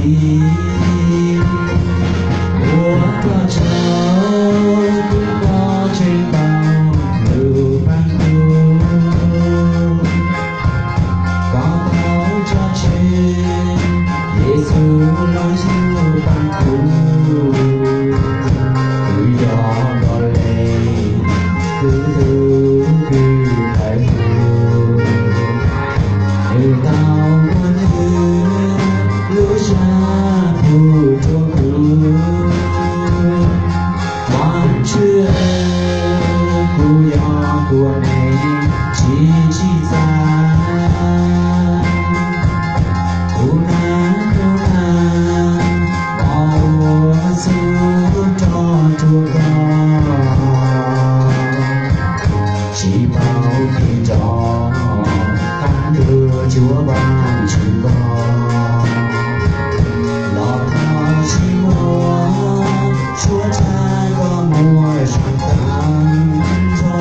đi. Mùa qua trao cũng có trên bao lưu vang thu, có bao cho trên Giêsu nói siêu bằng thu. Từ gió đỏ lên từ từ cứ lại thu, từ tao muốn lúa ra thu cho hoàn chưa cu nhỏ của này chỉ ra cô na bao mùa xuống cho chua chỉ bao khi cho thắng đưa Chúa ban chỉ con lọt vào chỉ mùa Chúa cha có mùa chẳng tan gió.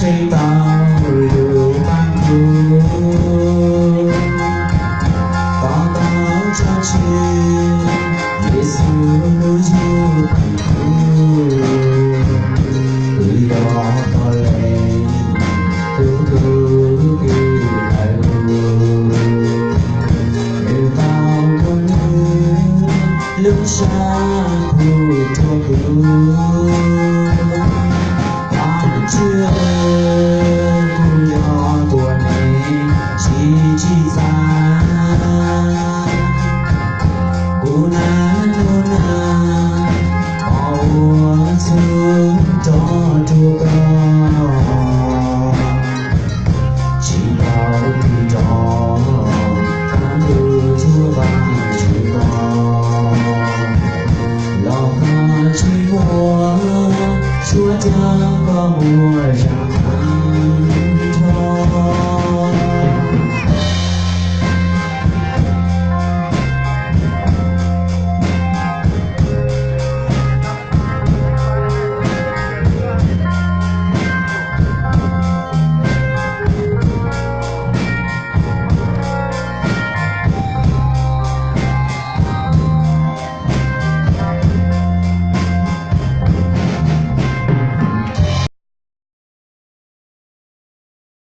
Trên bao lưu vang thu, có bao cho trên Giêsu nói siêu bằng thu. Từ gió to lên từ từ cứ lại lưu, từ bao con nước lúc xa